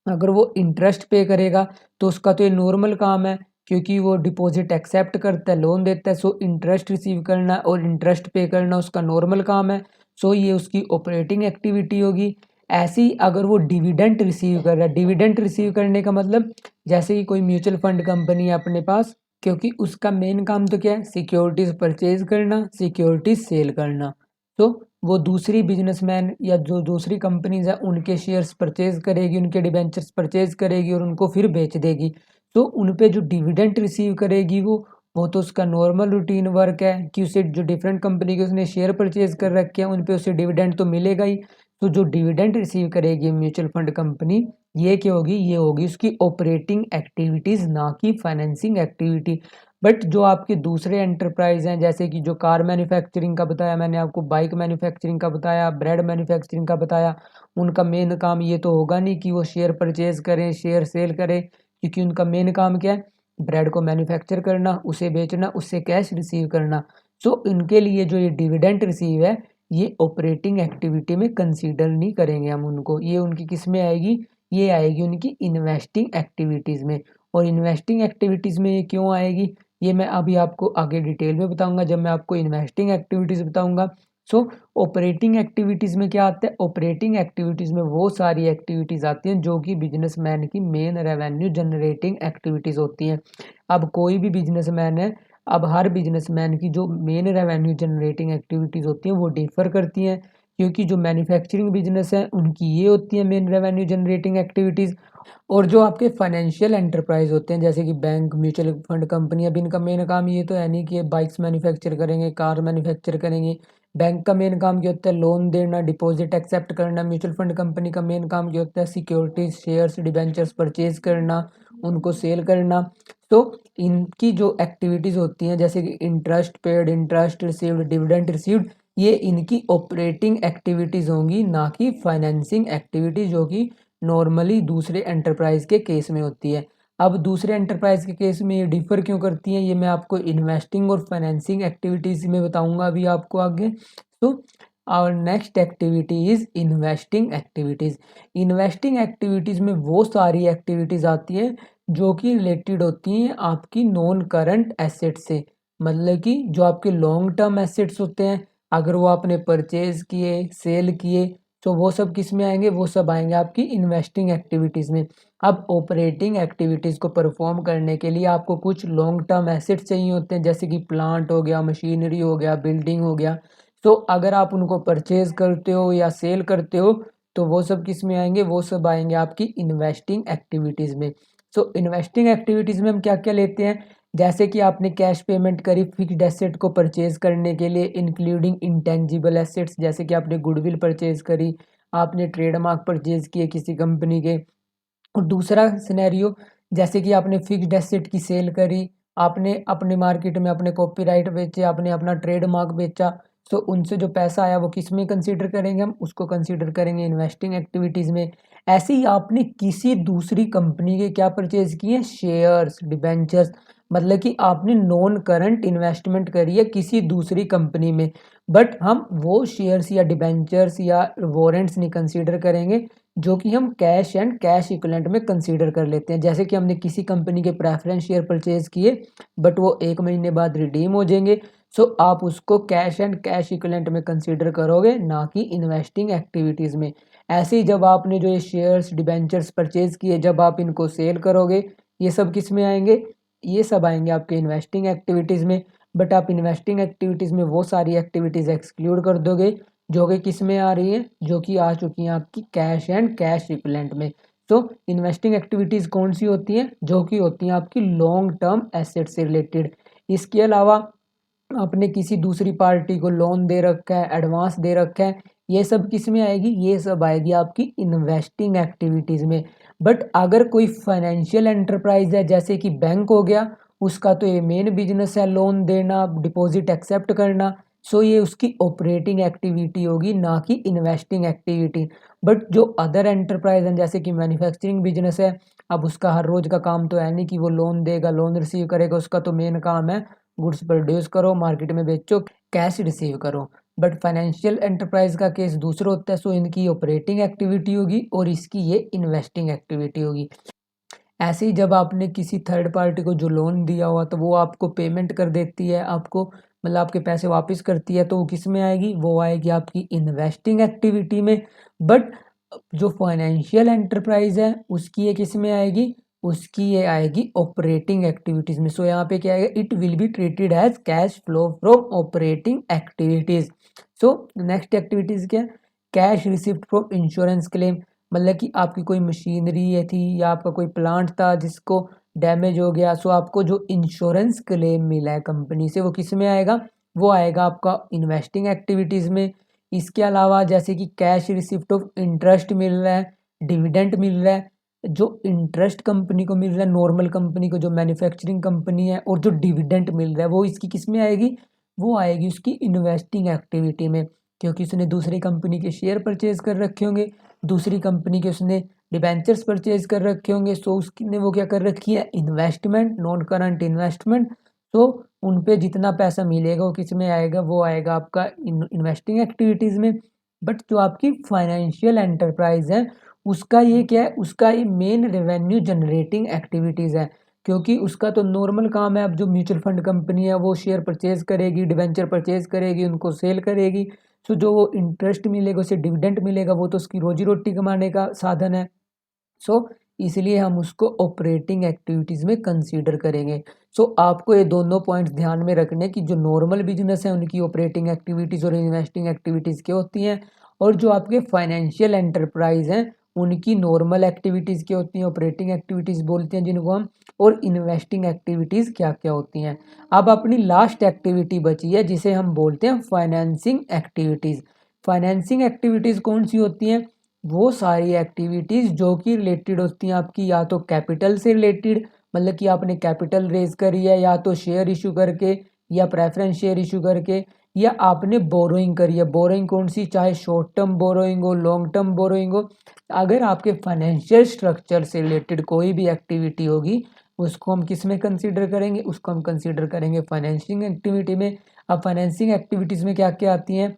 अगर वो इंटरेस्ट पे करेगा तो उसका तो ये नॉर्मल काम है, क्योंकि वो डिपॉजिट एक्सेप्ट करता है, लोन देता है। सो इंटरेस्ट रिसीव करना और इंटरेस्ट पे करना उसका नॉर्मल काम है। सो ये उसकी ऑपरेटिंग एक्टिविटी होगी। ऐसी अगर वो डिविडेंड रिसीव कर रहा है, डिविडेंड रिसीव करने का मतलब जैसे कि कोई म्यूचुअल फंड कंपनी है अपने पास, क्योंकि उसका मेन काम तो क्या है, सिक्योरिटीज परचेज करना, सिक्योरिटीज सेल करना। तो वो दूसरी बिजनेसमैन या जो दूसरी कंपनीज है उनके शेयर्स परचेज करेगी, उनके डिबेंचर्स परचेज करेगी और उनको फिर बेच देगी। तो उन पे जो डिविडेंड रिसीव करेगी वो तो उसका नॉर्मल रूटीन वर्क है कि उसे जो डिफरेंट कंपनी के उसने शेयर परचेज कर रखे हैं उन पे उसे डिविडेंड तो मिलेगा ही। तो जो डिविडेंड रिसीव करेगी म्यूचुअल फंड कंपनी, ये क्या होगी, ये होगी उसकी ऑपरेटिंग एक्टिविटीज़, ना कि फाइनेंसिंग एक्टिविटी। बट जो आपके दूसरे एंटरप्राइज हैं जैसे कि जो कार मैन्युफैक्चरिंग का बताया मैंने आपको, बाइक मैन्युफैक्चरिंग का बताया, ब्रेड मैन्युफैक्चरिंग का बताया, उनका मेन काम ये तो होगा नहीं कि वो शेयर परचेज करें, शेयर सेल करें, क्योंकि उनका मेन काम क्या है, ब्रेड को मैन्युफैक्चर करना, उसे बेचना, उससे कैश रिसीव करना। सो इनके लिए जो ये डिविडेंड रिसीव है ये ऑपरेटिंग एक्टिविटी में कंसीडर नहीं करेंगे हम उनको, ये उनकी किस में आएगी, ये आएगी उनकी इन्वेस्टिंग एक्टिविटीज़ में। और इन्वेस्टिंग एक्टिविटीज़ में ये क्यों आएगी, ये मैं अभी आपको आगे डिटेल में बताऊंगा जब मैं आपको इन्वेस्टिंग एक्टिविटीज़ बताऊंगा। सो ऑपरेटिंग एक्टिविटीज़ में क्या आता है, ऑपरेटिंग एक्टिविटीज़ में वो सारी एक्टिविटीज़ आती हैं जो कि बिजनेसमैन की मेन रेवेन्यू जनरेटिंग एक्टिविटीज़ होती हैं। अब कोई भी बिजनेसमैन है, अब हर बिजनेसमैन की जो मेन रेवेन्यू जनरेटिंग एक्टिविटीज़ होती हैं वो डिफ़र करती हैं, क्योंकि जो मैन्युफैक्चरिंग बिजनेस है उनकी ये होती है मेन रेवेन्यू जनरेटिंग एक्टिविटीज़। और जो आपके फाइनेंशियल एंटरप्राइज होते हैं जैसे कि बैंक, म्यूचुअल फंड कंपनी, अब इनका मेन काम ये तो है नहीं कि ये बाइक्स मैन्युफैक्चर करेंगे, कार मैन्युफैक्चर करेंगे। बैंक का मेन काम क्या होता है, लोन देना, डिपॉजिट एक्सेप्ट करना। म्यूचुअल फंड कंपनी का मेन काम क्या होता है, सिक्योरिटीज, शेयर्स, डिबेंचर्स परचेज करना, उनको सेल करना। तो इनकी जो एक्टिविटीज़ होती हैं जैसे कि interest paid, interest received, dividend received, ये इनकी ऑपरेटिंग एक्टिविटीज़ होंगी, ना कि फाइनेंसिंग एक्टिविटीज जो कि नॉर्मली दूसरे एंटरप्राइज के केस में होती है। अब दूसरे एंटरप्राइज के केस में ये डिफर क्यों करती हैं, ये मैं आपको इन्वेस्टिंग और फाइनेंसिंग एक्टिविटीज़ में बताऊंगा अभी आपको आगे। तो our next activity is investing activities. Investing activities में वो सारी एक्टिविटीज़ आती हैं जो कि रिलेटेड होती हैं आपकी नॉन करंट एसेट से, मतलब कि जो आपके लॉन्ग टर्म एसेट्स होते हैं, अगर वो आपने परचेज किए, सेल किए, तो वो सब किस में आएंगे, वो सब आएंगे आपकी इन्वेस्टिंग एक्टिविटीज़ में। अब ऑपरेटिंग एक्टिविटीज़ को परफॉर्म करने के लिए आपको कुछ लॉन्ग टर्म एसेट्स चाहिए होते हैं, जैसे कि प्लांट हो गया, मशीनरी हो गया, बिल्डिंग हो गया। तो अगर आप उनको परचेज करते हो या सेल करते हो, तो वो सब किस में आएंगे, वो सब आएंगे आपकी इन्वेस्टिंग एक्टिविटीज़ में। सो इन्वेस्टिंग एक्टिविटीज़ में हम क्या क्या लेते हैं, जैसे कि आपने कैश पेमेंट करी फिक्स्ड एसेट को परचेज करने के लिए, इंक्लूडिंग इंटेंजिबल एसेट्स, जैसे कि आपने गुडविल परचेज करी, आपने ट्रेडमार्क परचेज किए किसी कंपनी के। और दूसरा सिनेरियो, जैसे कि आपने फिक्स्ड एसेट की सेल करी, आपने अपने मार्केट में अपने कॉपीराइट बेचे, आपने अपना ट्रेडमार्क बेचा, तो उनसे जो पैसा आया वो किस में कंसीडर करेंगे, हम उसको कंसीडर करेंगे इन्वेस्टिंग एक्टिविटीज़ में। ऐसे ही आपने किसी दूसरी कंपनी के क्या परचेज किए, शेयर्स, डिबेंचर्स, मतलब कि आपने नॉन करंट इन्वेस्टमेंट करी है किसी दूसरी कंपनी में, बट हम वो शेयर्स या डिबेंचर्स या वारंट्स नहीं कंसीडर करेंगे, जो कि हम कैश एंड कैश इक्विवेलेंट में कंसीडर कर लेते हैं। जैसे कि हमने किसी कंपनी के प्रेफरेंस शेयर परचेज किए, बट वो 1 महीने बाद रिडीम हो जाएंगे, सो आप उसको कैश एंड कैश इक्विवेलेंट में कंसीडर करोगे, ना कि इन्वेस्टिंग एक्टिविटीज़ में। ऐसे ही जब आपने जो ये शेयर्स, डिबेंचर्स परचेज किए, जब आप इनको सेल करोगे, ये सब किस में आएंगे, ये सब आएंगे आपके इन्वेस्टिंग एक्टिविटीज़ में। बट आप इन्वेस्टिंग एक्टिविटीज़ में वो सारी एक्टिविटीज़ एक्सक्लूड कर दोगे जो कि किस में आ रही है, जो कि आ चुकी हैं आपकी कैश एंड कैश इक्विवेलेंट में। तो इन्वेस्टिंग एक्टिविटीज़ कौन सी होती हैं, जो कि होती हैं आपकी लॉन्ग टर्म एसेट से रिलेटेड। इसके अलावा आपने किसी दूसरी पार्टी को लोन दे रखा है, एडवांस दे रखा है, ये सब किस में आएगी, ये सब आएगी आपकी इन्वेस्टिंग एक्टिविटीज़ में। बट अगर कोई फाइनेंशियल एंटरप्राइज है, जैसे कि बैंक हो गया, उसका तो ये मेन बिजनेस है लोन देना, डिपॉजिट एक्सेप्ट करना, सो ये उसकी ऑपरेटिंग एक्टिविटी होगी, ना कि इन्वेस्टिंग एक्टिविटी। बट जो अदर एंटरप्राइज हैं, जैसे कि मैन्युफैक्चरिंग बिजनेस है, अब उसका हर रोज़ का काम तो है नहीं कि वो लोन देगा, लोन रिसीव करेगा, उसका तो मेन काम है गुड्स प्रोड्यूस करो, मार्केट में बेचो, कैश रिसीव करो। बट फाइनेंशियल एंटरप्राइज का केस दूसरा होता है, सो इनकी ऑपरेटिंग एक्टिविटी होगी और इसकी ये इन्वेस्टिंग एक्टिविटी होगी। ऐसे ही जब आपने किसी थर्ड पार्टी को जो लोन दिया हुआ तो वो आपको पेमेंट कर देती है, आपको मतलब आपके पैसे वापस करती है, तो वो किस में आएगी, वो आएगी आपकी इन्वेस्टिंग एक्टिविटी में। बट जो फाइनेंशियल एंटरप्राइज है उसकी ये किस में आएगी, उसकी ये आएगी ऑपरेटिंग एक्टिविटीज़ में। सो यहाँ पे क्या आएगा, it will be treated as cash flow from operating activities. So next activities क्या है, cash receipt from insurance claim, मतलब कि आपकी कोई मशीनरी है थी या आपका कोई प्लांट था जिसको डैमेज हो गया, सो आपको जो इंश्योरेंस क्लेम मिला है कंपनी से, वो किस में आएगा, वो आएगा आपका इन्वेस्टिंग एक्टिविटीज़ में। इसके अलावा जैसे कि कैश रिसिप्ट ऑफ इंटरेस्ट मिल रहा है, डिविडेंड मिल रहा है, जो इंटरेस्ट कंपनी को मिल रहा है, नॉर्मल कंपनी को जो मैन्युफैक्चरिंग कंपनी है, और जो डिविडेंड मिल रहा है वो इसकी किस में आएगी, वो आएगी उसकी इन्वेस्टिंग एक्टिविटी में, क्योंकि उसने दूसरी कंपनी के शेयर परचेज कर रखे होंगे, दूसरी कंपनी के उसने डिबेंचर्स परचेज कर रखे होंगे, सो उसने वो क्या कर रखी है, इन्वेस्टमेंट, नॉन करंट इन्वेस्टमेंट। तो उन पे जितना पैसा मिलेगा वो किस में आएगा, वो आएगा आपका इन्वेस्टिंग एक्टिविटीज़ में। बट जो आपकी फाइनेंशियल एंटरप्राइज है उसका ये क्या है, उसका ये मेन रेवेन्यू जनरेटिंग एक्टिविटीज़ है, क्योंकि उसका तो नॉर्मल काम है, अब जो म्यूचुअल फंड कंपनी है वो शेयर परचेज करेगी, डिबेंचर परचेज करेगी, उनको सेल करेगी, सो जो वो इंटरेस्ट मिलेगा, उसे डिविडेंड मिलेगा, वो तो उसकी रोजी रोटी कमाने का साधन है। सो इसलिए हम उसको ऑपरेटिंग एक्टिविटीज़ में कंसीडर करेंगे। सो आपको ये दोनों पॉइंट्स ध्यान में रखने कि जो नॉर्मल बिजनेस है उनकी ऑपरेटिंग एक्टिविटीज़ और इन्वेस्टिंग एक्टिविटीज़ क्या होती हैं, और जो आपके फाइनेंशियल एंटरप्राइज हैं उनकी नॉर्मल एक्टिविटीज़ क्या होती हैं, ऑपरेटिंग एक्टिविटीज़ बोलते हैं जिनको हम, और इन्वेस्टिंग एक्टिविटीज़ क्या क्या होती हैं। अब अपनी लास्ट एक्टिविटी बची है जिसे हम बोलते हैं फाइनेंसिंग एक्टिविटीज़। फाइनेंसिंग एक्टिविटीज़ कौन सी होती हैं, वो सारी एक्टिविटीज़ जो कि रिलेटेड होती हैं आपकी या तो कैपिटल से रिलेटेड, मतलब कि आपने कैपिटल रेज करी है या तो शेयर इशू करके या प्रेफरेंस शेयर इशू करके, या आपने बोरोइंग करी है, बोरोइंग कौन सी, चाहे शॉर्ट टर्म बोरोइंग हो, लॉन्ग टर्म बोरोइंग हो। अगर आपके फाइनेंशियल स्ट्रक्चर से रिलेटेड कोई भी एक्टिविटी होगी उसको हम किस में कंसीडर करेंगे, उसको हम कंसीडर करेंगे फाइनेंसिंग एक्टिविटी में। अब फाइनेंसिंग एक्टिविटीज़ में क्या क्या आती हैं,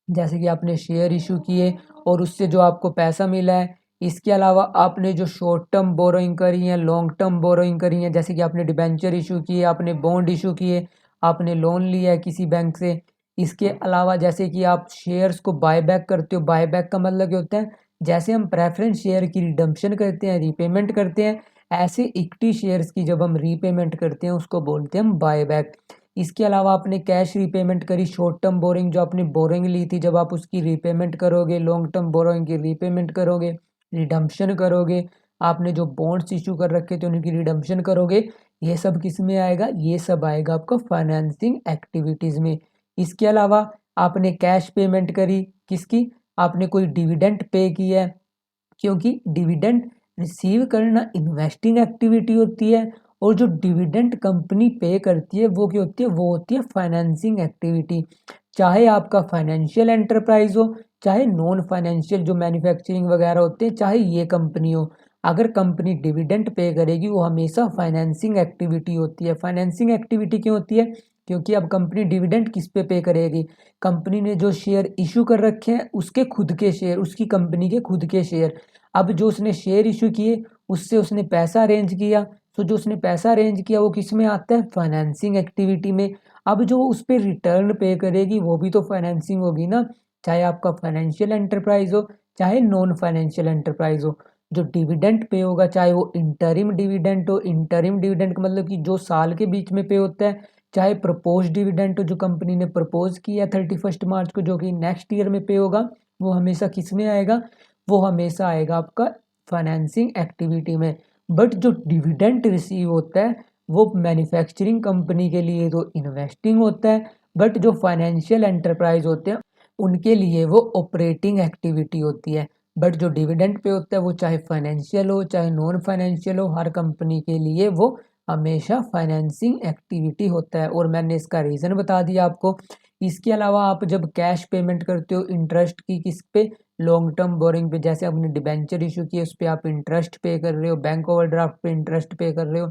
जैसे कि आपने शेयर इशू किए और उससे जो आपको पैसा मिला है, इसके अलावा आपने जो शॉर्ट टर्म बोरोइंग करी है, लॉन्ग टर्म बोरोइंग करी है, जैसे कि आपने डिबेंचर इशू किए, आपने बॉन्ड इशू किए, आपने लोन लिया है किसी बैंक से, इसके अलावा जैसे कि आप शेयर्स को बाय बैक करते हो, बाय बैक का मतलब क्या होता है, जैसे हम प्रेफरेंस शेयर की रिडम्पशन करते हैं, रीपेमेंट करते हैं, ऐसे इक्विटी शेयर्स की जब हम रीपेमेंट करते हैं उसको बोलते हैं हम बाय बैक। इसके अलावा आपने कैश रीपेमेंट करी, शॉर्ट टर्म बोरिंग जो आपने बोरिंग ली थी, जब आप उसकी रीपेमेंट करोगे, लॉन्ग टर्म बोरिंग की रीपेमेंट करोगे, रिडम्पशन करोगे, आपने जो बॉन्ड्स इशू कर रखे थे उनकी रिडम्पशन करोगे, ये सब किस में आएगा, ये सब आएगा आपका फाइनेंसिंग एक्टिविटीज़ में। इसके अलावा आपने कैश पेमेंट करी, किसकी, आपने कोई डिविडेंड पे किया है, क्योंकि डिविडेंड रिसीव करना इन्वेस्टिंग एक्टिविटी होती है, और जो डिविडेंड कंपनी पे करती है वो क्या होती है, वो होती है फाइनेंसिंग एक्टिविटी। चाहे आपका फाइनेंशियल एंटरप्राइज हो, चाहे नॉन फाइनेंशियल जो मैन्युफैक्चरिंग वगैरह होते हैं, चाहे ये कंपनी हो, अगर कंपनी डिविडेंड पे करेगी वो हमेशा फाइनेंसिंग एक्टिविटी होती है। फाइनेंसिंग एक्टिविटी क्यों होती है, क्योंकि अब कंपनी डिविडेंड किस पे करेगी, कंपनी ने जो शेयर इशू कर रखे हैं उसके खुद के शेयर, उसकी कंपनी के खुद के शेयर। अब जो उसने शेयर इशू किए उससे उसने पैसा अरेंज किया, तो जो उसने पैसा अरेंज किया वो किस में आता है, फाइनेंसिंग एक्टिविटी में। अब जो उस पर रिटर्न पे करेगी वो भी तो फाइनेंसिंग होगी ना, चाहे आपका फाइनेंशियल एंटरप्राइज हो चाहे नॉन फाइनेंशियल एंटरप्राइज हो। जो डिविडेंड पे होगा, चाहे वो इंटरिम डिविडेंड हो, इंटरिम डिविडेंड का मतलब कि जो साल के बीच में पे होता है, चाहे प्रपोज डिविडेंड हो जो कंपनी ने प्रपोज किया 31 मार्च को, जो कि नेक्स्ट ईयर में पे होगा, वो हमेशा किस में आएगा, वो हमेशा आएगा आपका फाइनेंसिंग एक्टिविटी में। बट जो डिविडेंड रिसीव होता है वो मैन्युफैक्चरिंग कंपनी के लिए तो इन्वेस्टिंग होता है, बट जो फाइनेंशियल एंटरप्राइज होते हैं उनके लिए वो ऑपरेटिंग एक्टिविटी होती है। बट जो डिविडेंड पे होता है वो चाहे फाइनेंशियल हो चाहे नॉन फाइनेंशियल हो, हर कंपनी के लिए वो हमेशा फाइनेंसिंग एक्टिविटी होता है, और मैंने इसका रीज़न बता दिया आपको। इसके अलावा आप जब कैश पेमेंट करते हो इंटरेस्ट की, किस पे, लॉन्ग टर्म बोरिंग पे, जैसे आपने डिबेंचर इशू किए उस पर आप इंटरेस्ट पे कर रहे हो, बैंक ओवरड्राफ्ट पे इंटरेस्ट पे कर रहे हो,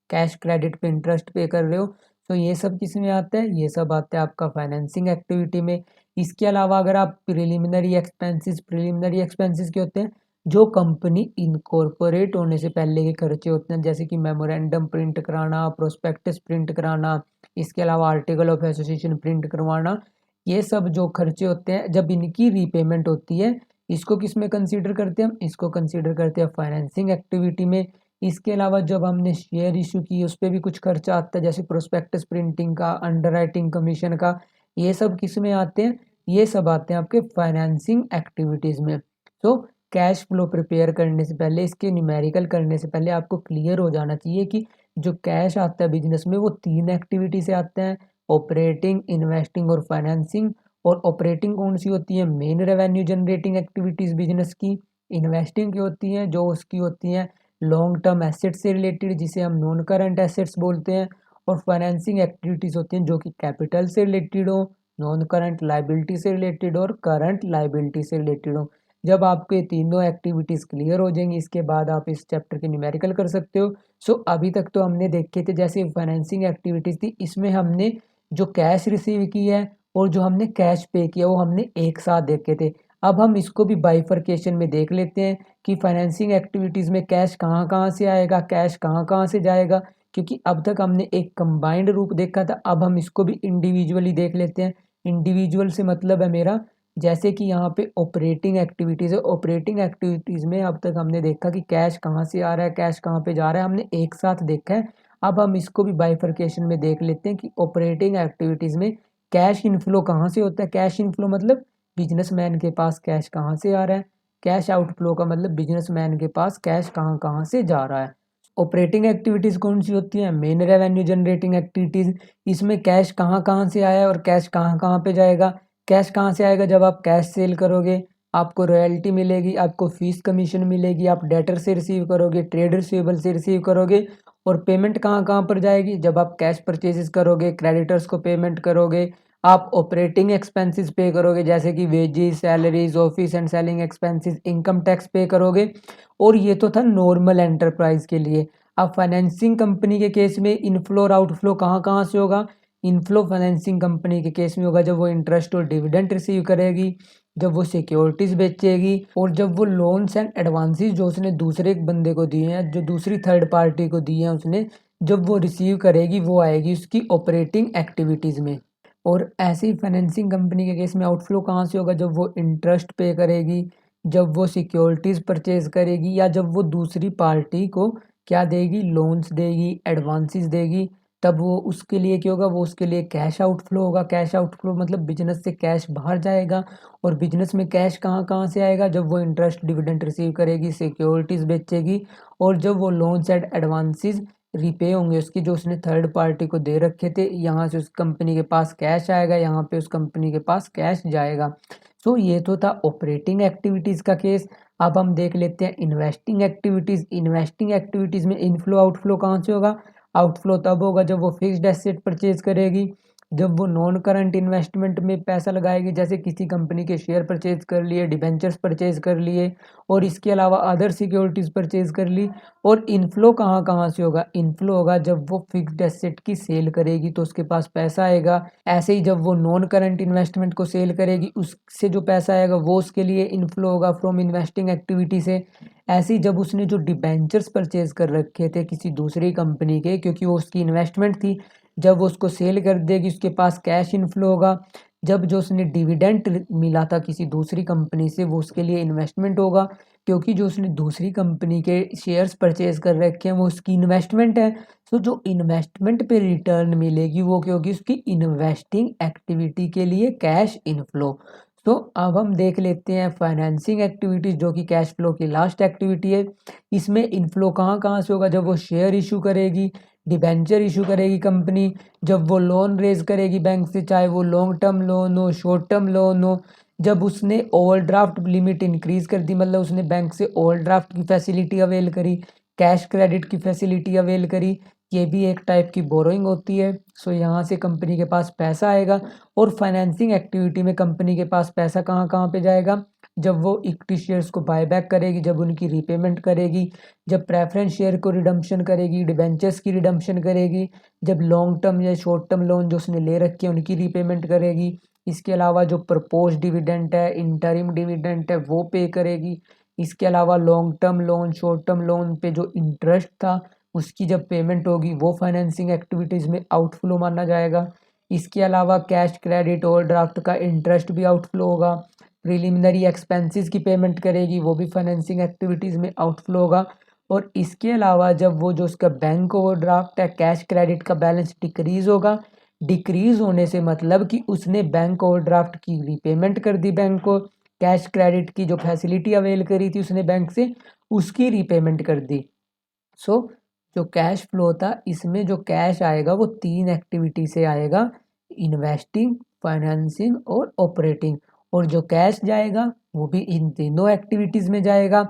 कैश क्रेडिट पे इंटरेस्ट पे कर रहे हो, तो ये सब किस में आता है, ये सब आता है आपका फाइनेंसिंग एक्टिविटी में। इसके अलावा अगर आप प्रिलिमिनरी एक्सपेंसेस के होते हैं, जो कंपनी इनकॉर्पोरेट होने से पहले के खर्चे होते हैं, जैसे कि मेमोरेंडम प्रिंट कराना, प्रोस्पेक्टस प्रिंट कराना, इसके अलावा आर्टिकल ऑफ एसोसिएशन प्रिंट करवाना, ये सब जो खर्चे होते हैं जब इनकी रीपेमेंट होती है, इसको किस में कंसीडर करते हैं हम, इसको कंसीडर करते हैं फाइनेंसिंग एक्टिविटी में। इसके अलावा जब हमने शेयर इशू की उस पर भी कुछ खर्चा आता है, जैसे प्रोस्पेक्टस प्रिंटिंग का, अंडरराइटिंग कमीशन का, ये सब किस में आते हैं, ये सब आते हैं आपके फाइनेंसिंग एक्टिविटीज़ में। तो कैश फ्लो प्रिपेयर करने से पहले, इसके न्यूमेरिकल करने से पहले आपको क्लियर हो जाना चाहिए कि जो कैश आता है बिजनेस में वो 3 एक्टिविटी से आता है, ऑपरेटिंग, इन्वेस्टिंग और फाइनेंसिंग। और ऑपरेटिंग कौन सी होती है, main revenue generating activities business की। इन्वेस्टिंग की होती है जो उसकी होती हैं लॉन्ग टर्म एसेट्स से रिलेटेड, जिसे हम नॉन करंट एसेट्स बोलते हैं। और फाइनेंसिंग एक्टिविटीज़ होती हैं जो कि कैपिटल से रिलेटेड हो, नॉन करंट लाइबिलिटी से रिलेटेड और करंट लाइबिलिटी से रिलेटेड हो। जब आपके तीनों एक्टिविटीज़ क्लियर हो जाएंगी इसके बाद आप इस चैप्टर के न्यूमेरिकल कर सकते हो। सो अभी तक तो हमने देखे थे जैसे फाइनेंसिंग एक्टिविटीज़ थी, इसमें हमने जो कैश रिसीव की है और जो हमने कैश पे किया वो हमने एक साथ देखे थे। अब हम इसको भी बाइफरकेशन में देख लेते हैं कि फाइनेंसिंग एक्टिविटीज़ में कैश कहाँ कहाँ से आएगा, कैश कहाँ कहाँ से जाएगा, क्योंकि अब तक हमने एक कंबाइंड रूप देखा था, अब हम इसको भी इंडिविजुअली देख लेते हैं। इंडिविजुअल से मतलब है मेरा, जैसे कि यहाँ पे ऑपरेटिंग एक्टिविटीज़ है, ऑपरेटिंग एक्टिविटीज़ में अब तक हमने देखा कि कैश कहाँ से आ रहा है, कैश कहाँ पे जा रहा है, हमने एक साथ देखा है। अब हम इसको भी बाइफरकेशन में देख लेते हैं कि ऑपरेटिंग एक्टिविटीज़ में कैश इनफ्लो कहाँ से होता है। कैश इनफ्लो मतलब बिजनेसमैन के पास कैश कहाँ से आ रहा है, कैश आउटफ्लो का मतलब बिजनेसमैन के पास कैश कहाँ कहाँ से जा रहा है। ऑपरेटिंग एक्टिविटीज़ कौन सी होती है, मेन रेवेन्यू जनरेटिंग एक्टिविटीज़। इसमें कैश कहाँ कहाँ से आया है और कैश कहाँ कहाँ पे जाएगा। कैश कहाँ से आएगा, जब आप कैश सेल करोगे आपको रॉयल्टी मिलेगी, आपको फीस कमीशन मिलेगी, आप डेटर से रिसीव करोगे, ट्रेड रिसीवेबल से रिसीव करोगे। और पेमेंट कहाँ कहाँ पर जाएगी, जब आप कैश परचेजेस करोगे, क्रेडिटर्स को पेमेंट करोगे, आप ऑपरेटिंग एक्सपेंसेस पे करोगे जैसे कि wages, salaries, office and selling expenses, income tax पे करोगे। और ये तो था नॉर्मल एंटरप्राइज के लिए। अब फाइनेंसिंग कंपनी के केस में इनफ्लो और आउटफ्लो कहाँ कहाँ से होगा। इनफ्लो फाइनेंसिंग कंपनी के केस में होगा जब वो इंटरेस्ट और डिविडेंड रिसीव करेगी, जब वो सिक्योरिटीज़ बेचेगी, और जब वो लोन्स एंड एडवांसेस जो उसने दूसरे एक बंदे को दिए हैं, जो दूसरी थर्ड पार्टी को दिए हैं उसने, जब वो रिसीव करेगी, वो आएगी उसकी ऑपरेटिंग एक्टिविटीज़ में। और ऐसे ही फाइनेंसिंग कंपनी के केस में आउटफ्लो कहाँ से होगा, जब वो इंटरेस्ट पे करेगी, जब वो सिक्योरिटीज़ परचेज करेगी, या जब वो दूसरी पार्टी को क्या देगी, लोन्स देगी, एडवांसेस देगी, तब वो उसके लिए क्या होगा, वो उसके लिए कैश आउटफ्लो होगा। कैश आउटफ्लो मतलब बिजनेस से कैश बाहर जाएगा। और बिजनेस में कैश कहाँ कहाँ से आएगा, जब वो इंटरेस्ट डिविडेंड रिसीव करेगी, सिक्योरिटीज़ बेचेगी, और जब वो लोन्स एंड एडवांसेस रिपे होंगे उसकी, जो उसने थर्ड पार्टी को दे रखे थे, यहाँ से उस कंपनी के पास कैश आएगा, यहाँ पे उस कंपनी के पास कैश जाएगा। सो ये तो था ऑपरेटिंग एक्टिविटीज़ का केस। अब हम देख लेते हैं इन्वेस्टिंग एक्टिविटीज़। इन्वेस्टिंग एक्टिविटीज़ में इनफ्लो आउटफ्लो कहाँ से होगा, आउटफ्लो तब होगा जब वो फिक्स्ड एसेट परचेज करेगी, जब वो नॉन करंट इन्वेस्टमेंट में पैसा लगाएगी, जैसे किसी कंपनी के शेयर परचेज कर लिए, डिबेंचर्स परचेज कर लिए, और इसके अलावा अदर सिक्योरिटीज़ परचेज कर ली। और इनफ्लो कहाँ कहाँ से होगा, इनफ्लो होगा जब वो फिक्स्ड एसेट की सेल करेगी तो उसके पास पैसा आएगा। ऐसे ही जब वो नॉन करंट इन्वेस्टमेंट को सेल करेगी, उससे जो पैसा आएगा वो उसके लिए इनफ्लो होगा फ्रॉम इन्वेस्टिंग एक्टिविटी से। ऐसे ही जब उसने जो डिबेंचर्स परचेज कर रखे थे किसी दूसरी कंपनी के, क्योंकि वो उसकी इन्वेस्टमेंट थी, जब वो उसको सेल कर देगी उसके पास कैश इनफ्लो होगा। जब जो उसने डिविडेंड मिला था किसी दूसरी कंपनी से, वो उसके लिए इन्वेस्टमेंट होगा, क्योंकि जो उसने दूसरी कंपनी के शेयर्स परचेज कर रखे हैं वो उसकी इन्वेस्टमेंट है। तो जो इन्वेस्टमेंट पे रिटर्न मिलेगी वो क्या होगी, उसकी इन्वेस्टिंग एक्टिविटी के लिए कैश इनफ्लो। तो अब हम देख लेते हैं फाइनेंसिंग एक्टिविटीज़, जो कि कैश फ्लो की लास्ट एक्टिविटी है। इसमें इनफ्लो कहाँ कहाँ से होगा, जब वो शेयर इशू करेगी, डिबेंचर इशू करेगी कंपनी, जब वो लोन रेज करेगी बैंक से, चाहे वो लॉन्ग टर्म लोन हो, शॉर्ट टर्म लोन हो, जब उसने ओवरड्राफ्ट लिमिट इंक्रीज कर दी, मतलब उसने बैंक से ओवरड्राफ्ट की फैसिलिटी अवेल करी, कैश क्रेडिट की फैसिलिटी अवेल करी, ये भी एक टाइप की बोरोइंग होती है। सो यहाँ से कंपनी के पास पैसा आएगा। और फाइनेंसिंग एक्टिविटी में कंपनी के पास पैसा कहाँ कहाँ पे जाएगा, जब वो इक्विटी शेयर्स को बायबैक करेगी, जब उनकी रीपेमेंट करेगी, जब प्रेफरेंस शेयर को रिडम्पशन करेगी, डिबेंचर्स की रिडम्पशन करेगी, जब लॉन्ग टर्म या शॉर्ट टर्म लोन जो उसने ले रखे हैं उनकी रीपेमेंट करेगी। इसके अलावा जो प्रपोज डिविडेंट है, इंटरिम डिविडेंट है, वो पे करेगी। इसके अलावा long term loan, short term loan पे जो इंटरेस्ट था उसकी जब पेमेंट होगी, वो फाइनेंसिंग एक्टिविटीज़ में आउटफ्लो माना जाएगा। इसके अलावा कैश क्रेडिट ओवरड्राफ्ट का इंटरेस्ट भी आउटफ्लो होगा। प्रिलिमिनरी एक्सपेंसेस की पेमेंट करेगी, वो भी फाइनेंसिंग एक्टिविटीज़ में आउटफ्लो होगा। और इसके अलावा जब वो जो उसका बैंक ओवरड्राफ्ट है, कैश क्रेडिट का बैलेंस डिक्रीज़ होगा। डिक्रीज़ होने से मतलब कि उसने बैंक ओवरड्राफ्ट की रीपेमेंट कर दी बैंक को, कैश क्रेडिट की जो फैसिलिटी अवेल करी थी उसने बैंक से, उसकी रीपेमेंट कर दी। सो जो कैश फ्लो था इसमें जो कैश आएगा वो 3 एक्टिविटी से आएगा, इन्वेस्टिंग, फाइनेंसिंग और ऑपरेटिंग। और जो कैश जाएगा वो भी इन तीनों एक्टिविटीज़ में जाएगा।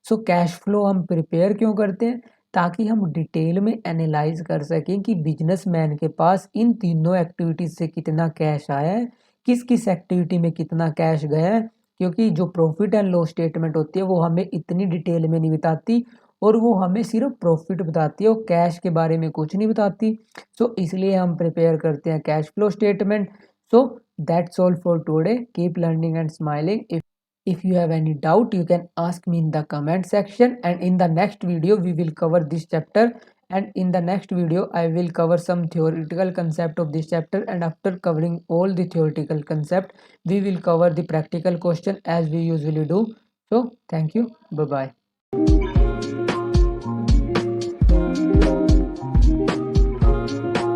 सो कैश फ्लो हम प्रिपेयर क्यों करते हैं, ताकि हम डिटेल में एनालाइज कर सकें कि बिजनेसमैन के पास इन तीनों एक्टिविटीज़ से कितना कैश आया है, किस किस एक्टिविटी में कितना कैश गया है। क्योंकि जो प्रॉफिट एंड लॉस स्टेटमेंट होती है वो हमें इतनी डिटेल में नहीं बताती, और वो हमें सिर्फ प्रॉफिट बताती है, वो कैश के बारे में कुछ नहीं बताती। सो इसलिए हम प्रिपेयर करते हैं cash flow statement. So that's all for today, keep learning and smiling. If you have any doubt, you can ask me in the comment section, and in the next video we will cover this chapter, and in the next video I will cover some theoretical concept of this chapter, and after covering all the theoretical concept we will cover the practical question as we usually do. So thank you, bye bye.